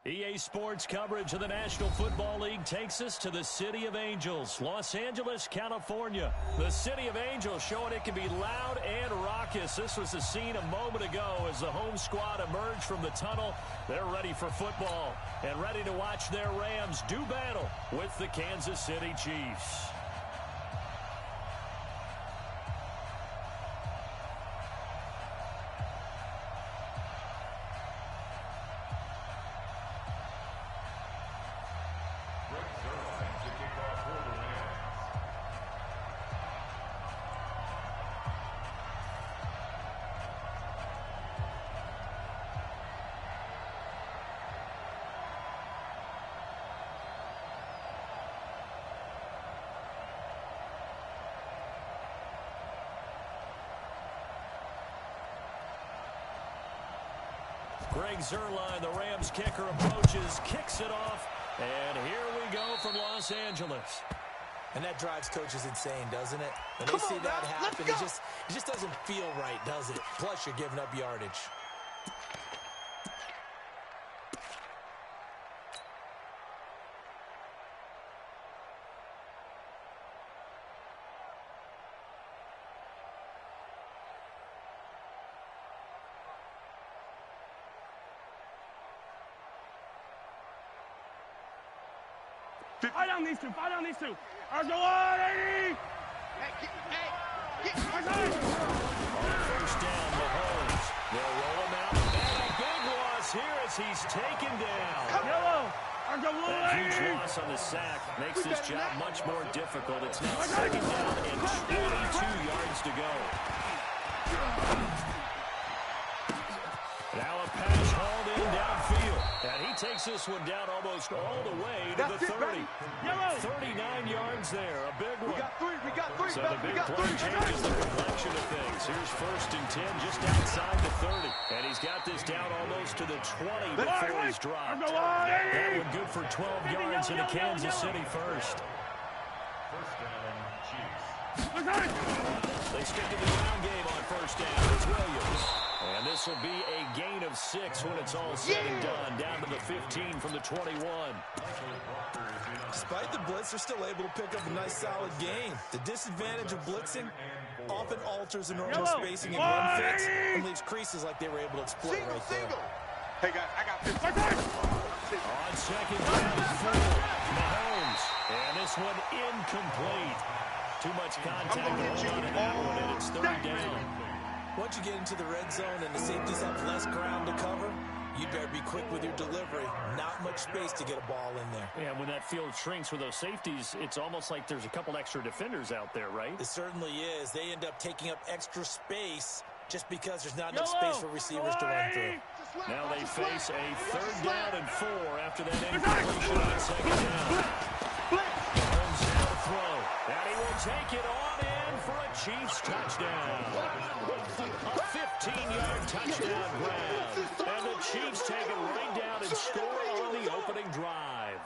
EA Sports coverage of the National Football League takes us to the City of Angels, Los Angeles, California. The City of Angels showing it can be loud and raucous. This was the scene a moment ago as the home squad emerged from the tunnel. They're ready for football and ready to watch their Rams do battle with the Kansas City Chiefs. Greg Zuerlein, the Rams kicker, approaches, kicks it off, and here we go from Los Angeles. And that drives coaches insane, doesn't it? When they see that happen, it just doesn't feel right, does it? Plus, you're giving up yardage. Fight on these two. Fight on these two. Argo 80. On first down, Mahomes. They'll roll him out. And a big loss here as he's taken down. Yellow. Argo That huge loss on the sack makes this job much more difficult. It's now second down and 22 yards to go. Now a pass hauled in downfield. And he takes this one down almost all the way to the 30. 39 yards there, a big one. We got three. So the big play changes the complexion of things. Here's first and 10 just outside the 30. And he's got this down almost to the 20 before he's dropped. That one good for 12 yards into Kansas City first. First down, Chiefs. They stick to the ground game on first down. It's Williams. And this will be a gain of 6 when it's all said and done. Down to the 15 from the 21. Despite the blitz, they're still able to pick up a nice, solid gain. The disadvantage of blitzing often alters the normal spacing and run fits and leaves creases like they were able to exploit right there. Hey, guys, I got 50. On second down and 4, Mahomes. And this one incomplete. Too much contact on that one, and it's third down. Once you get into the red zone and the safeties have less ground to cover, you better be quick with your delivery. Not much space to get a ball in there. Yeah, when that field shrinks with those safeties, it's almost like there's a couple extra defenders out there, right? It certainly is. They end up taking up extra space just because there's not enough space for receivers to run through. Now they face a third down and 4 after that incompletion on second down. Holmes now to throw. And he will take it on in for a Chiefs touchdown. A 15-yard touchdown grab. And the Chiefs take it right down and score on the opening drive.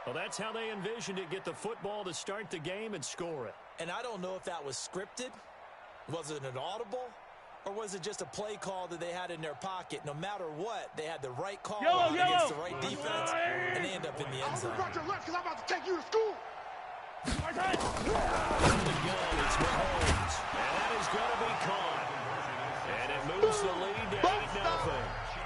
Well, that's how they envisioned it. Get the football to start the game and score it. And I don't know if that was scripted. Was it an audible? Or was it just a play call that they had in their pocket? No matter what, they had the right call against the right defense, and they end up in the end zone. Roger left because I'm about to take you to school. On the gun, it's Mahomes. And that is going to be caught. And it moves the lead to 8-0.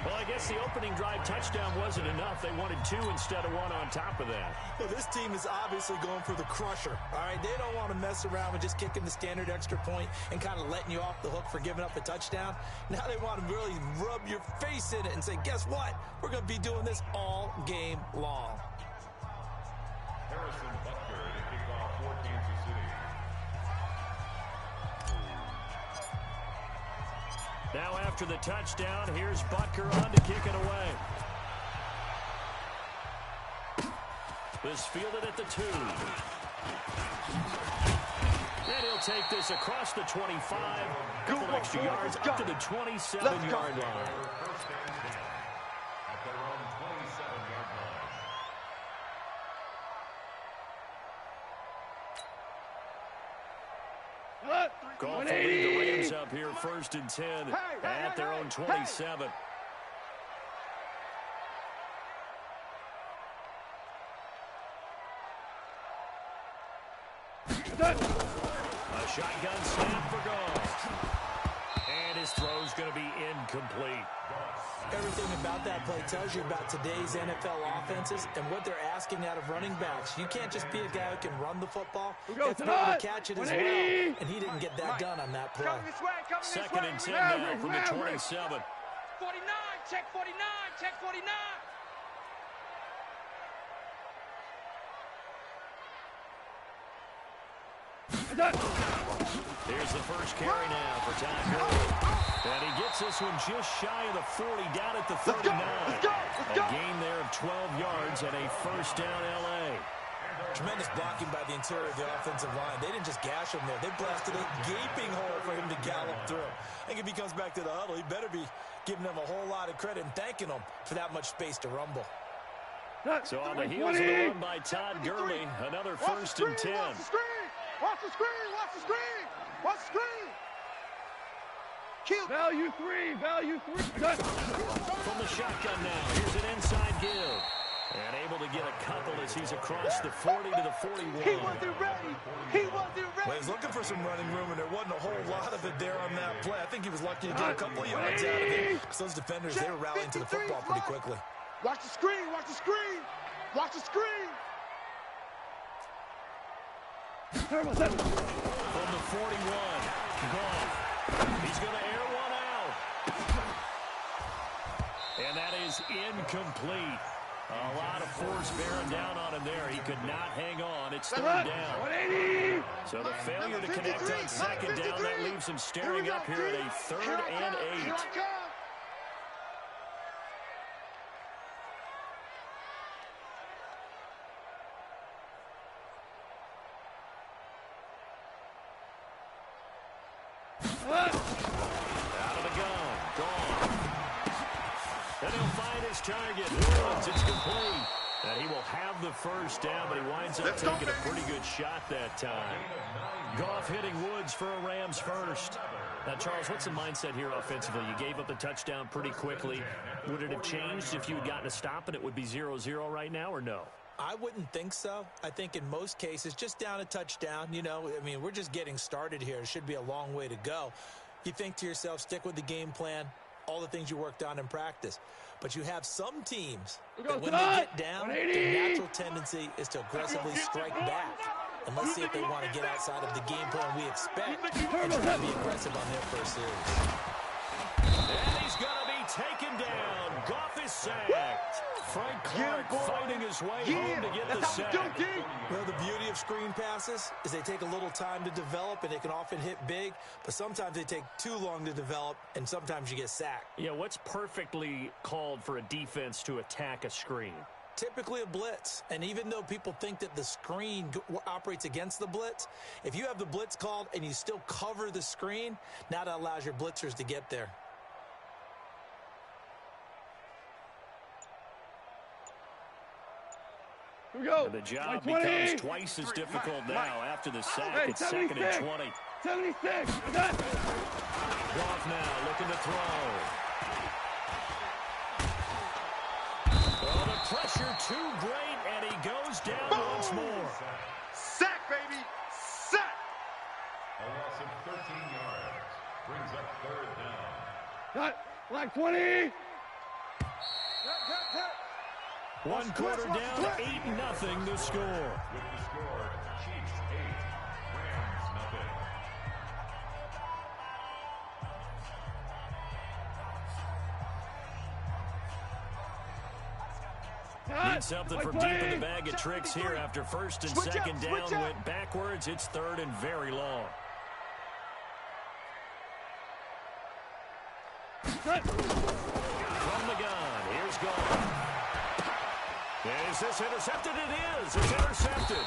Well, I guess the opening drive touchdown wasn't enough. They wanted 2 instead of 1 on top of that. Well, this team is obviously going for the crusher. All right, they don't want to mess around with just kicking the standard extra point and kind of letting you off the hook for giving up a touchdown. Now they want to really rub your face in it and say, guess what? We're going to be doing this all game long. Harrison Butker to kick off for Kansas City. Now after the touchdown, here's Butker on to kick it away. This fielded at the 2. And he'll take this across the 25. Couple extra yards up to the 27-yard line. At their own 27-yard line. Call to lead the Rams up here, first and 10 at their own 27. A shotgun snap for goal. And his throw's going to be incomplete. Everything about that play tells you about today's NFL offenses and what they're asking out of running backs. You can't just be a guy who can run the football. You have to be able to catch it as well. And he didn't get that done on that play. Second and 10 now from the 27. 49, check 49, check 49. Here's the first carry now for Todd Gurley. And he gets this one just shy of the 40, down at the 39. A gain there of 12 yards and a first down L.A. Tremendous blocking by the interior of the offensive line. They didn't just gash him there. They blasted a gaping hole for him to gallop through. I think if he comes back to the huddle, he better be giving them a whole lot of credit and thanking them for that much space to rumble. So on the heels of the run by Todd Gurley, another first and 10. Watch the screen! Watch the screen! Watch the screen! Watch the screen! Kill. Value three. From the shotgun now, here's an inside give. And able to get a couple as he's across the 40 to the 41. He wasn't ready. He wasn't ready. Well, he was looking for some running room, and there wasn't a whole lot of it there on that play. I think he was lucky to get a couple of yards out of it. Because those defenders, they were rallying to the football pretty quickly. Watch the screen. Watch the screen. Watch the screen. From the 41, Goff. He's going to air one out. And that is incomplete. A lot of force bearing down on him there. He could not hang on. It's third down. 180. So the failure to connect on second down, that leaves him staring up here at a 3rd and 8. Out of the gun. Gone. And he'll find his target. Woods, it's complete. And he will have the first down, but he winds up taking a pretty good shot that time. Goff hitting Woods for a Rams first. Now, Charles, what's the mindset here offensively? You gave up the touchdown pretty quickly. Would it have changed if you had gotten a stop and it would be 0-0 right now, or no? I wouldn't think so. I think in most cases, just down a touchdown, you know, I mean, we're just getting started here. It should be a long way to go. You think to yourself, stick with the game plan, all the things you worked on in practice. But you have some teams that when they get down, their natural tendency is to aggressively strike back. And let's see if they want to get outside of the game plan we expect and try to be aggressive on their first series. And he's going to be taken down. Goff is sacked. Frank Clark fighting his way home to get the sack. Well, the beauty of screen passes is they take a little time to develop, and they can often hit big, but sometimes they take too long to develop, and sometimes you get sacked. Yeah, what's perfectly called for a defense to attack a screen? Typically a blitz, and even though people think that the screen operates against the blitz, if you have the blitz called and you still cover the screen, now that allows your blitzers to get there. Here we go. And the job becomes twice as difficult now after the sack. It's 2nd and 20. 76. Goff now looking to throw. Oh, the pressure too great, and he goes down once more. Sack, baby. Sack. A loss of 13 yards. Brings up 3rd down. Got like 20. One quarter down, 8-0 the score. With the score, Chiefs 8, Rams nothing. Need something from deep in the bag of tricks here after 1st and 2nd down went backwards. It's 3rd and very long. From the gun, here's Goff. Is this intercepted? It is. It's intercepted.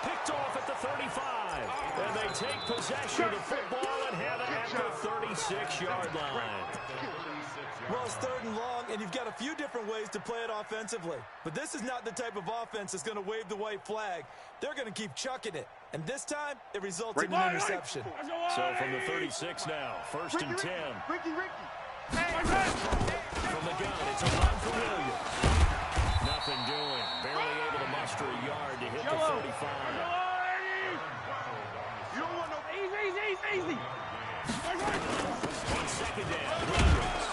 Picked off at the 35. And they take possession of the football and have it at the 36-yard line. Well, it's 3rd and long, and you've got a few different ways to play it offensively. But this is not the type of offense that's going to wave the white flag. They're going to keep chucking it. And this time, it results in an interception. So from the 36 now, 1st and 10. Ricky. From the gun, it's a run for Williams. Nothing doing. Barely able to muster a yard to hit the 35. easy. On second down, Williams.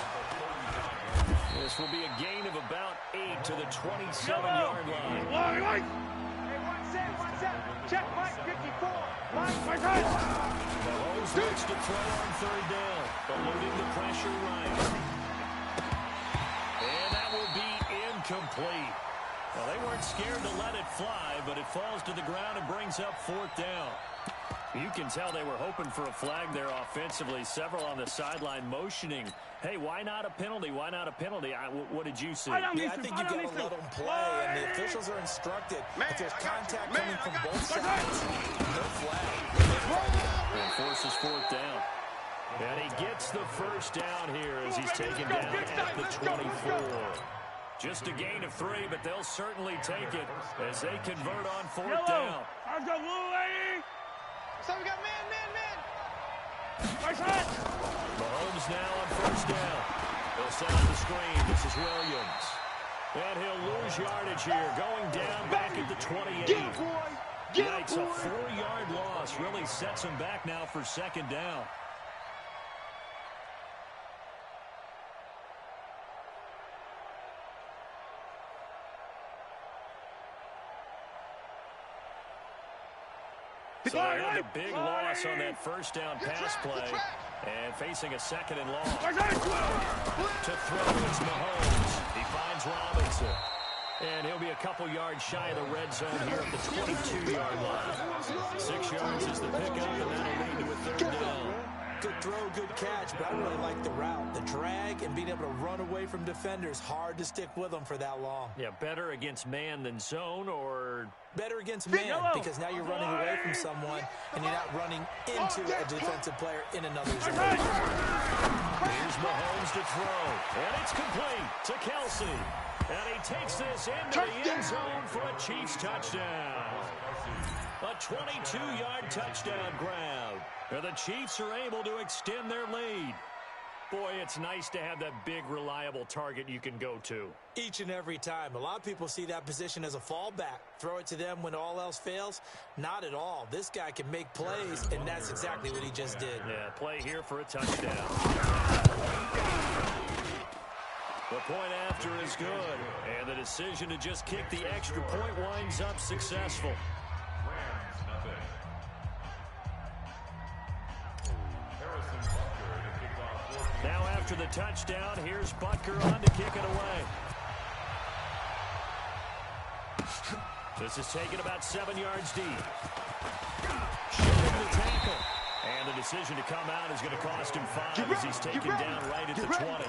This will be a gain of about 8 to the 27-yard line. Hey, one set. Check, Mike, 54. Mike, Mahomes looks to throw on third down, eluding the pressure right. And that will be incomplete. Well, they weren't scared to let it fly, but it falls to the ground and brings up fourth down. You can tell they were hoping for a flag there offensively. Several on the sideline motioning, hey, why not a penalty? Why not a penalty? What did you see? Yeah, I think you got to let them play, and the officials are instructed. If there's contact coming from both sides, no flag. And forces fourth down. And he gets the first down here as he's taken down at the 24. Just a gain of 3, but they'll certainly take it as they convert on fourth down. So we got man. Mahomes now on first down. They'll set up the screen. This is Williams. And he'll lose yardage here, going down back at the 28. Yikes, a 4-yard loss really sets him back now for second down. So they had a big loss on that first down pass play, and facing a second and long. To throw is Mahomes. He finds Robinson. And he'll be a couple yards shy of the red zone here at the 22-yard line. 6 yards is the pickup, and that'll lead to a third down. Good throw, good catch, but I really like the route. The drag and being able to run away from defenders, hard to stick with them for that long. Yeah, better against man than zone, or... Better against man, because now you're running away from someone, and you're not running into a defensive player in another zone. Here's Mahomes to throw, and it's complete to Kelsey. And he takes this into the end zone for a Chiefs touchdown. A 22-yard touchdown grab. And the Chiefs are able to extend their lead. Boy, it's nice to have that big, reliable target you can go to. Each and every time. A lot of people see that position as a fallback. Throw it to them when all else fails. Not at all. This guy can make plays, and that's exactly what he just did. Yeah, play here for a touchdown. The point after is good, and the decision to just kick the extra point winds up successful. Now after the touchdown, here's Butker on to kick it away. This is taken about 7 yards deep. Shooting the tackle. And the decision to come out is going to cost him 5 as he's taken down right at the 20.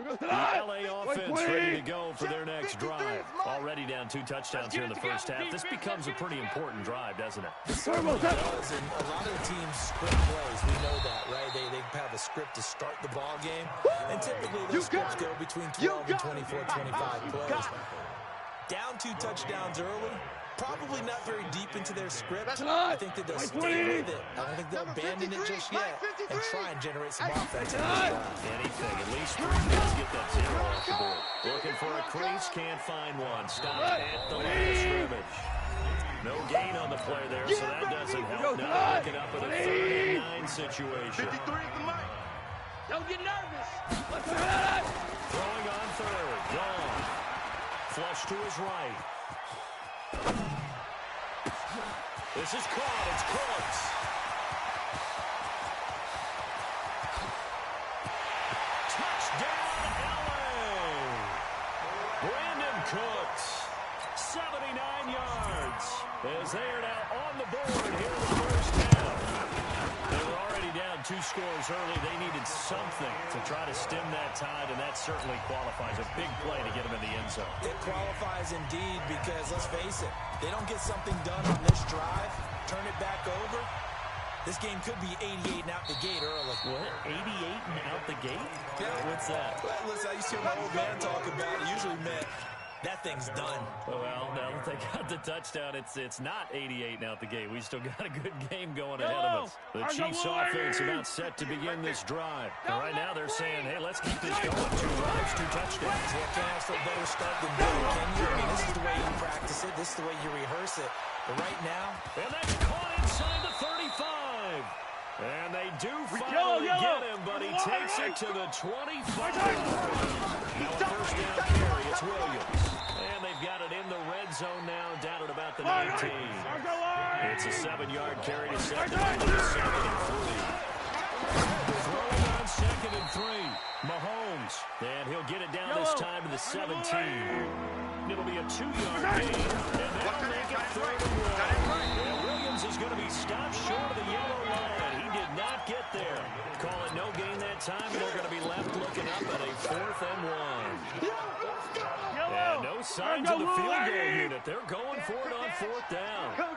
The LA offense ready to go for their next drive. Already down 2 touchdowns here in the first half. This becomes a pretty important drive, doesn't it? It certainly does, and a lot of the teams script plays. We know that, right? They have a script to start the ball game, and typically those scripts go between 12 and 24, 25 plays. Down 2 touchdowns early. Probably not very deep into their script. I think that they'll stay with it. I don't think they'll abandon it just yet and try and generate some offense. Anything. At least 3 minutes get that 0 off the board. Looking for a crease, can't find one. Stop at the line of scrimmage. No gain on the play there, so that doesn't help. Now look it up with a 3rd and 9 situation. Don't get nervous. Throwing on 3rd. Gone. Flush to his right. This is caught. It's Cooks. Touchdown, LA. Brandon Cooks, 79 yards, as they are now on the board here in the first half. They were already down 2 scores early. They needed something to try to stem that tide, and that certainly qualifies. A big play to get them in the end zone. It qualifies indeed because, let's face it, they don't get something done on this drive, turn it back over, this game could be 88 and out the gate early. What? 88 and out the gate? Yeah. What's that? Well, listen, I used to hear my old man talk about it. Usually meant that thing's done. Well, now that they got the touchdown. It's not 88 now at the game. We still got a good game going ahead of us. The Chiefs offense about set to begin this drive. And right now they're saying, hey, let's keep this going. 2 drives, 2 touchdowns. Yeah, can't ask for a better start than good, can you? I mean, this is the way you practice it. This is the way you rehearse it. But right now... And that's caught inside the 35. And they do finally get him, but he takes it to the 25. Now a first down carry, it's Williams. And they've got it in the red zone now, down at about the 19. It's a 7-yard carry to second and 3. Throwing on 2nd and 3. Mahomes. And he'll get it down this time to the 17. It'll be a 2-yard gain. And that'll make it 3rd and 1. And Williams is going to be stopped short of the yellow line. He did not get there. Call it no gain that time, and they're going to be left looking up at a 4th and 1. And no signs of the field goal unit. They're going for it on 4th down. They'll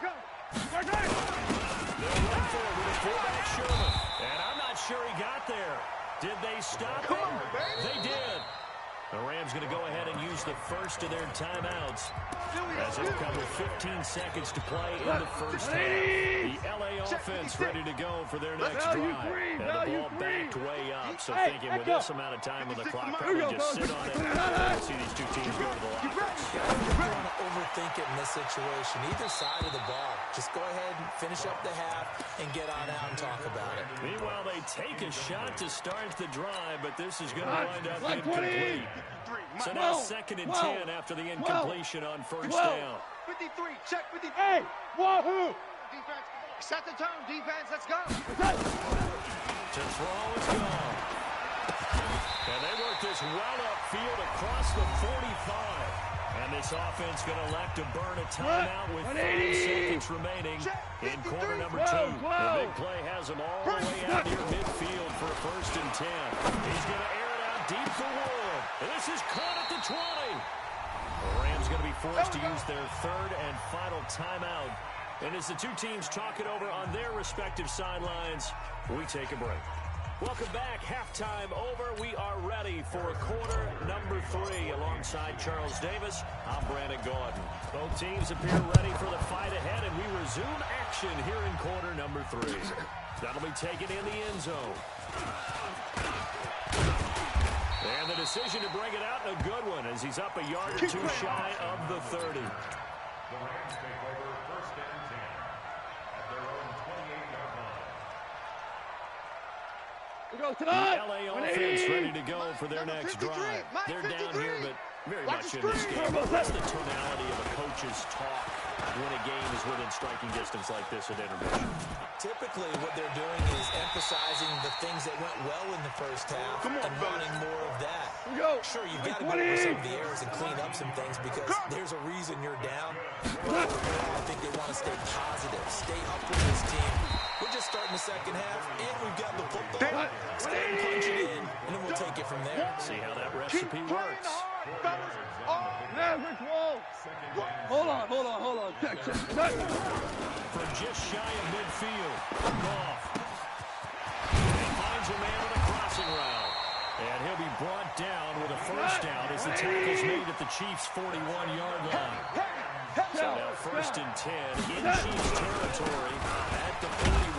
run forward with a fullback Sherman. And I'm not sure he got there. Did they stop him? They did. The Rams going to go ahead and use the first of their timeouts as it'll come with 15 seconds to play in the first half. The LA offense ready to go for their next drive. And the ball backed way up, so thinking with this amount of time on the clock, probably just sit on it and see these 2 teams go to the lockers. You don't want to overthink it in this situation. Either side of the ball. Just go ahead and finish up the half and get on out and talk about it. Meanwhile, they take a shot to start the drive, but this is going to wind up incomplete. So now 2nd and 10 after the incompletion on first down. 53, check 53. Hey, wahoo! Defense, set the tone, defense, let's go. To throw, it's gone. And they work this well upfield across the 45. And this offense going to elect to burn a timeout with 5 seconds remaining in quarter number 2. The big play has him all the way out near midfield for a 1st and 10. He's going to air it out deep for Wood. And this is caught at the 20. The Rams going to be forced to use their 3rd and final timeout. And as the 2 teams talk it over on their respective sidelines, we take a break. Welcome back. Halftime over. We are ready for quarter number 3. Alongside Charles Davis, I'm Brandon Gordon. Both teams appear ready for the fight ahead, and we resume action here in quarter number 3. That'll be taken in the end zone. And the decision to bring it out, a good one, as he's up a yard or 2 shy of the 30. The Rams take over 1st and 10 at their own 28-yard line. The LA offense ready to go for their next drive. They're down here, but very much in this game. What's the tonality of a coach's talk when a game is within striking distance like this at intermission? Typically, what they're doing is emphasizing the things that went well in the first half and wanting more of that. Sure, you've got to go over some of the errors and clean up some things because there's a reason you're down. But I think they want to stay positive, stay up with this team. We're just starting the second half, and we've got the football. Let's go and punch it in, and then we'll take it from there. See how that recipe works. Hold on. Check. From just shy of midfield, Goff. He finds a man on a crossing route. And he'll be brought down with a first down as the tackle's made at the Chiefs' 41-yard line. So now 1st and 10 in Chiefs territory at the 41.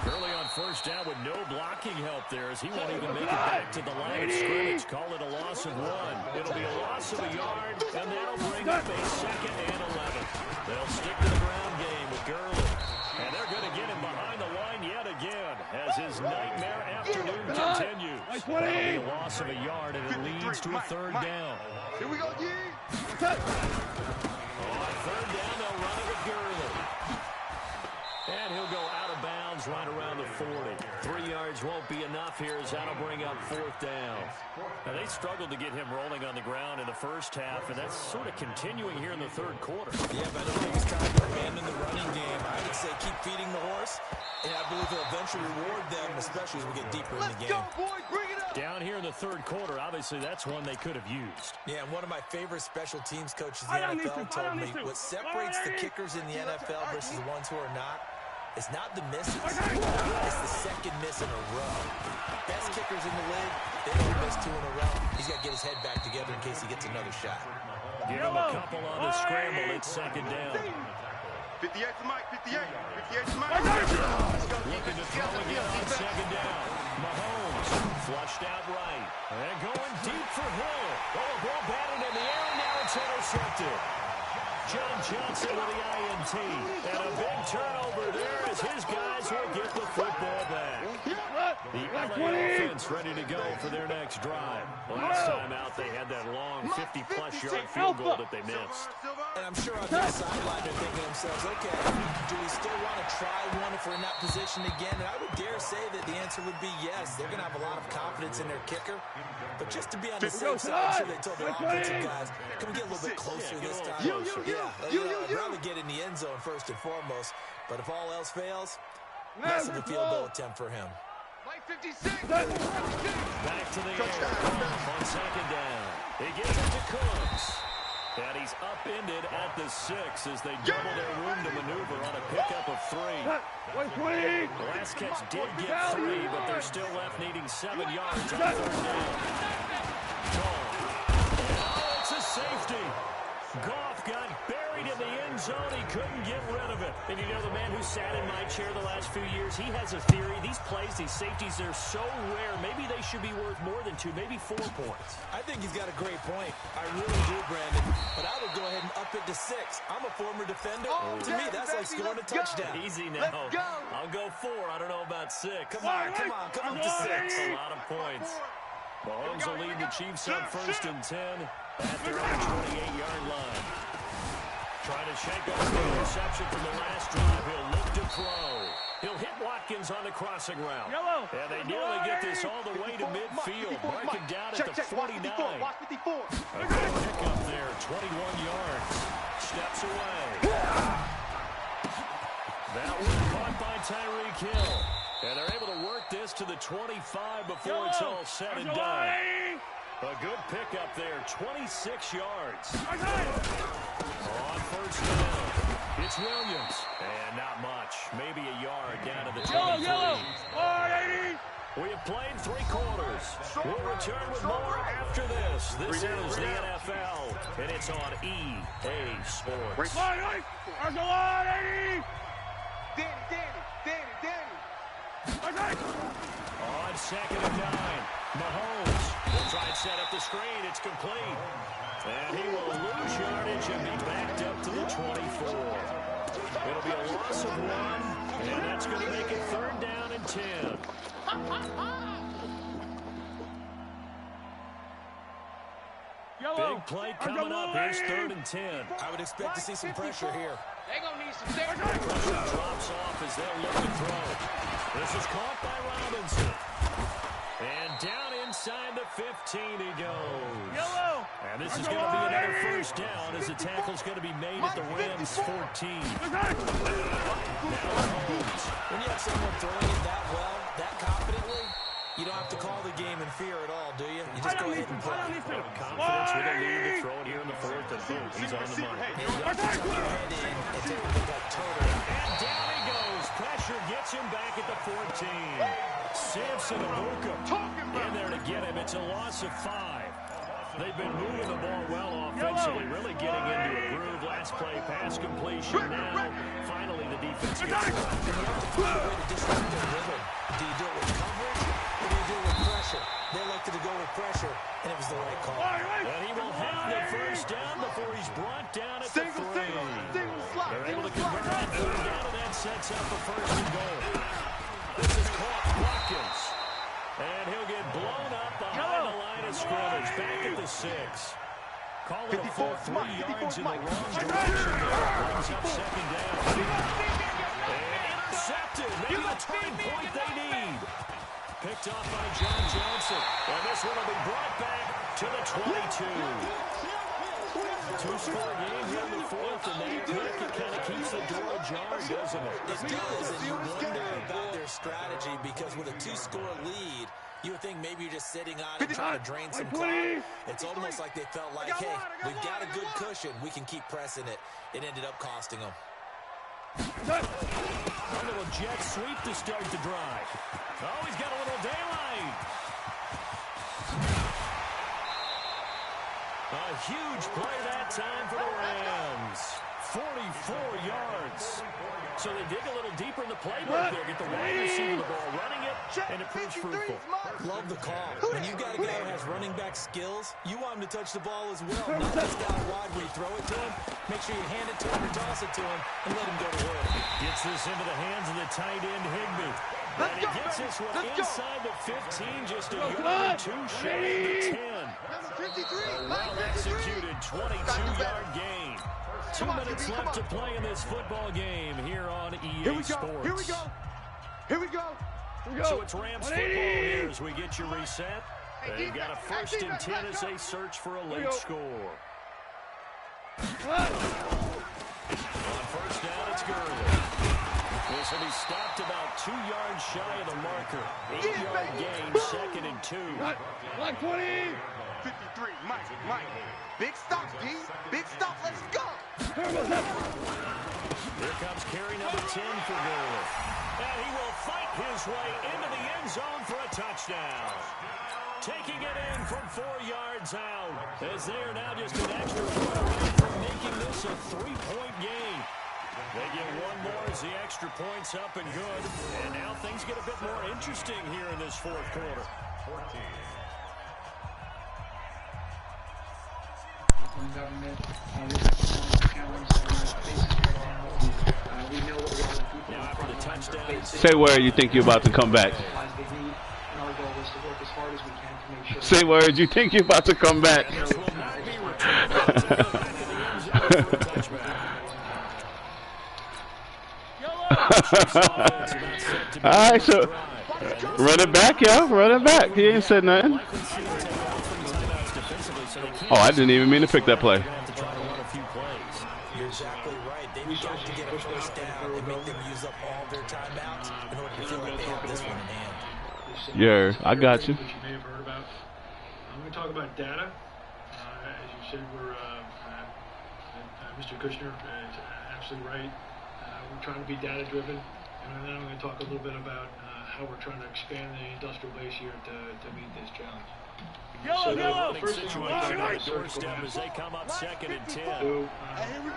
Early on first down with no blocking help there as he won't even make it back to the line of scrimmage. Call it a loss of 1. It'll be a loss of a yard, and that'll bring up a 2nd and 11. They'll stick to the ground game with Gurley. And they're going to get him behind the line yet again as his nightmare afternoon continues. That'll be a loss of a yard, and it leads to a 3rd down. Here we go, G. On 3rd down, they'll run it with Gurley. And he'll go out of bounds right around the 40. 3 yards won't be enough here as that'll bring up 4th down. Now, they struggled to get him rolling on the ground in the first half, and that's sort of continuing here in the 3rd quarter. Yeah, but I don't think it's time to abandon the running game. I would say keep feeding the horse, and I believe he'll eventually reward them, especially as we get deeper in the game. Let's go, boys. Bring it up. Down here in the 3rd quarter, obviously that's one they could have used. Yeah, and one of my favorite special teams coaches in the NFL told me what separates the kickers in the NFL versus the ones who are not is not the misses. It's the second miss in a row. Best kickers in the league, They don't miss 2 in a row. He's got to get his head back together in case he gets another shot. Give him a couple on the scramble. It's second down. 58's Mike, 58. 58's Mike. Looking to throw again on second down. Mahomes flushed out right. And going deep for Hill. Oh, a ball batted in the air, and now it's intercepted. John Johnson with the INT. And a big turnover there as his guys will get the football back. The LA offense ready to go for their next drive. Last time out, they had that long 50-plus yard field goal that they missed. And I'm sure on the sideline they're thinking to themselves, okay, do we still want to try one if we're in that position again? And I would dare say that the answer would be yes. They're going to have a lot of confidence in their kicker. But just to be on the safe side, I'm sure they told their offensive guys, can we get a little bit closer this time? I'd rather get in the end zone first and foremost. But if all else fails, less of a field goal attempt for him. 56. Back to the air. On second down. He gives it to Cooks. And he's upended at the 6 as they double their room to maneuver on a pickup of 3. The last catch did get 3, but they're still left needing 7 yards on third down. Oh, it's a safety. Goff got buried in the end zone. He couldn't get rid of it. And you know, the man who sat in my chair the last few years, he has a theory. These plays, these safeties, they're so rare. Maybe they should be worth more than 2, maybe 4 points. I think he's got a great point. I really do, Brandon. But I would go ahead and up it to 6. I'm a former defender. To me, that's like scoring a touchdown. Easy now. I'll go 4. I don't know about 6. Come on up to 6. A lot of points. Mahomes will lead the Chiefs up 1st and 10 at their own 28-yard line. Trying to shake off the interception from the last drive. He'll look to throw. He'll hit Watkins on the crossing route. And they nearly get this all the way to midfield. Mark him down at the 49. A good pickup there, 21 yards. Steps away. That one caught by Tyreek Hill. And they're able to work this to the 25 before it's all said and done. A good pickup there, 26 yards. On first down, it's Williams. And not much, maybe a yard down to the 23. We have played 3 quarters. We'll return with more after this. This is the NFL, and it's on EA Sports. On second and 9, Mahomes will try and set up the screen. It's complete. And he will lose yardage and be backed up to the 24. It'll be a loss of 1, and that's going to make it 3rd down and 10. Big play coming up. Here's 3rd and 10. I would expect to see some pressure here. They're going to need some pressure. Pressure drops off as they'll look to throw. This is caught by Robinson. And down inside the 15 he goes. And this is going to be another 1st down as the tackle's going to be made at the Rams 14. Now Mahomes. When you have someone throwing it that well, that confidently, you don't have to call the game in fear at all, do you? You just go ahead and play. Confidence with a lead to throw it here in the 4th, and boom, he's on the money. And you have to tuck your head in and take a big total. And down he goes. Pressure gets him back at the 14. Samson Abuka in there to get him. It's a loss of 5. They've been moving the ball well offensively, really getting into a groove. Last play, pass completion. Now, finally, the defense gets it. And you have to find a way to disrupt their rhythm. Do you do it with coverage, or do you do it with pressure? They elected to go with pressure, and it was the right call. And he will have the 1st down before he's brought down at the 3. They're able to convert that 3rd down, and that sets up the 1st and goal. This is caught Watkins. And he'll get blown up behind the line of scrimmage. Back at the 6. Call it a full 3 yards in the wrong direction. Brings up 2nd down. And intercepted. Maybe the turning point they need. Picked off by John Johnson. And this one will be brought back to the 22. 2-score game here in the 4th, and that pick, it kind of keeps the door ajar, doesn't it? It does, and you wonder about their strategy, because with a 2-score lead, you would think maybe you're just sitting on it trying to drain some clock. It's almost like they felt like, hey, we've got a good cushion. We can keep pressing it. It ended up costing them. A little jet sweep to start the drive. Oh, he's got a little daylight. A huge play that time for the Rams. 44 yards. So they dig a little deeper in the playbook there. Get the wide receiver the ball, running it, and it proves fruitful. Love the call. When you got a guy who has running back skills, you want him to touch the ball as well. Not just out wide where you throw it to him. Make sure you hand it to him or toss it to him and let him go to work. Gets this into the hands of the tight end, Higbee. And he gets this one inside the 15, just a yard or two shy of the 10. A well-executed 22-yard gain. 2 minutes left to play in this football game here on EA Sports. Here we go. Here we go. So it's Rams football here as we get you reset. They've got a 1st and 10 as they search for a late score. On 1st down, it's Gurley. This will be stopped about 2 yards shy of the marker. 8-yard gain, 2nd and 2. Black 20. 53, Mike. Big stop, D. Big stop. Let's go. Here comes carry number 10 for Gurley. And he will fight his way into the end zone for a touchdown. Taking it in from 4 yards out, as they are now just an extra point away from making this a 3-point game. They get one more as the extra point's up and good. And now things get a bit more interesting here in this 4th quarter. 14. Say where you think you're about to come back. Say words you think you're about to come back. All right, so run it back, yo. Run it back. He ain't said nothing. Oh, I didn't even mean to pick that play. You're exactly right. They've got to get a first down and make them use up all their timeouts in order to feel like they have this one in hand. Yeah, I got you. Which you may have heard about. I'm going to talk about data. As you said, we're Mr. Kushner is absolutely right. We're trying to be data-driven, and then I'm going to talk a little bit about how we're trying to expand the industrial base here to meet this challenge. Yellow. The first thing I want to talk about is Doorstep as they come up 2nd and 10. So, Here we go.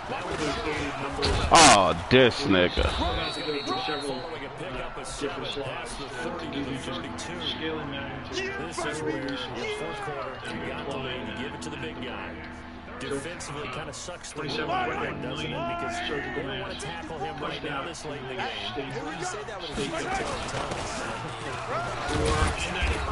that was those dated numbers. Oh, this nigga. Several different slides to give you just scaling magnitude. This is where in the 4th quarter, you got the lead, you give it to the big guy. Defensively kind of sucks the ball right, doesn't it? Because they don't want to tackle him right now this late in the game. You say that with a feature to I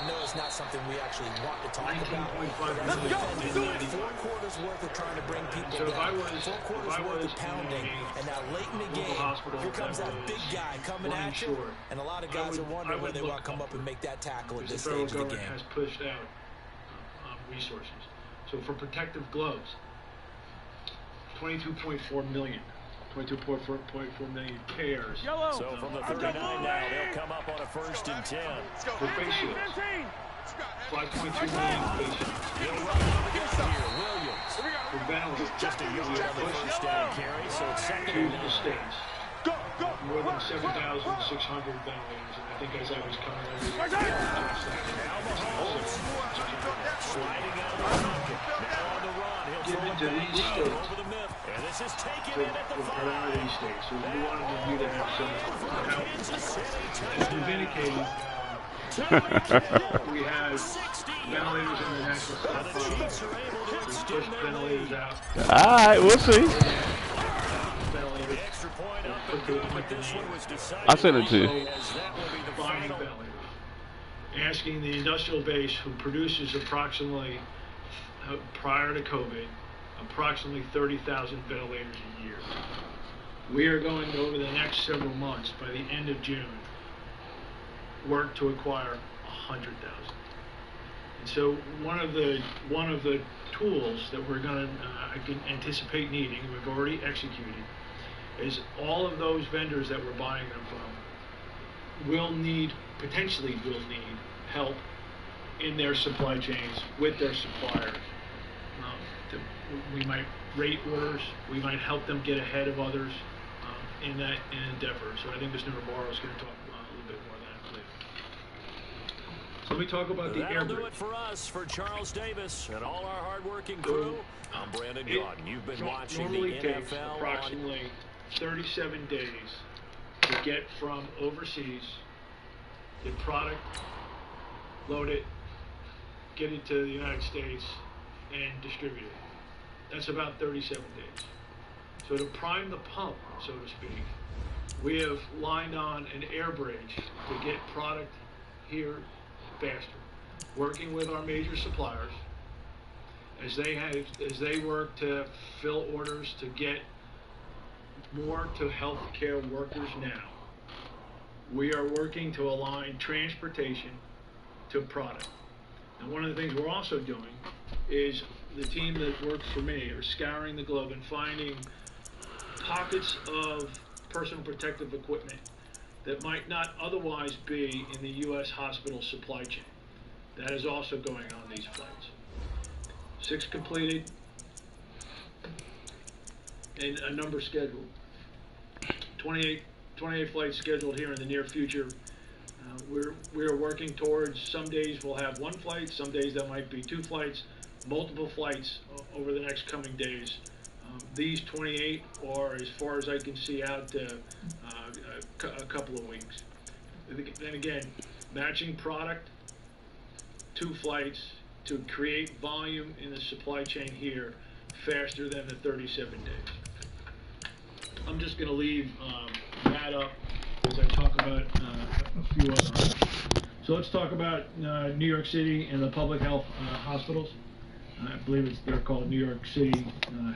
know it's not something we actually want to talk about. But as a defender, 4 quarters worth of trying to bring people down. 4 quarters worth of pounding. And now late in the game, here comes that big guy coming at you. And a lot of guys are wondering whether they want to come up and make that tackle at this stage of the game. Has pushed out resources. So for protective gloves, 22.4 million. 22.4 million pairs. So from the 39 now, they'll come up on a 1st and 10. For face shields, 5.2 million face shields. Williams. For ventilators, Just a yard on the 1st down carry, so it's 2nd to and the 1. states. More than 7,600 ventilators, and I think as I was coming over Sliding out of the pocket. Now on the run, he'll throw given it to these back states, over the middle. And this is taken for in at the 5. priority states. So we wanted you to have some help. As we vindicated, we have ventilators in the national stockpile. We pushed ventilators out. All right, we'll see. Ventilators. Extra point up and good, but this one was decided. I sent it to you. As that will be the Buying final. ventilators. Asking the industrial base, who produces approximately, prior to COVID, approximately 30,000 ventilators a year. We are going to, over the next several months, by the end of June, work to acquire 100,000. And so one of the tools that we're going to anticipate needing, we've already executed, is all of those vendors that we're buying them from potentially will need help in their supply chains with their suppliers. We might rate orders, we might help them get ahead of others in that endeavor. So I think Mr. Navarro is going to talk a little bit more of that later. Let me talk about the air That'll do bridge. it for us, for Charles Davis and all our hardworking crew. I'm Brandon Gaudin. You've been watching the Normally takes NFL approximately 37 days to get from overseas, get product, load it, get it to the United States, and distribute it. That's about 37 days. So to prime the pump, so to speak, we have lined on an air bridge to get product here faster, working with our major suppliers as they work to fill orders to get more to healthcare workers now. We are working to align transportation to product. And one of the things we're also doing is the team that works for me are scouring the globe and finding pockets of personal protective equipment that might not otherwise be in the U.S. hospital supply chain. That is also going on these flights. 6 completed and a number scheduled. 28 flights scheduled here in the near future. We're working towards, some days we'll have 1 flight, some days that might be 2 flights, multiple flights over the next coming days. These 28 are, as far as I can see, out to a couple of weeks. Then again, matching product, 2 flights to create volume in the supply chain here faster than the 37 days. I'm just going to leave that up as I talk about a few other items. So let's talk about New York City and the public health hospitals. I believe they're called New York City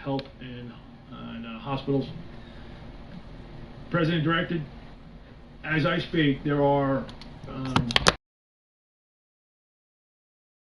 Health and Hospitals. President directed, as I speak, there are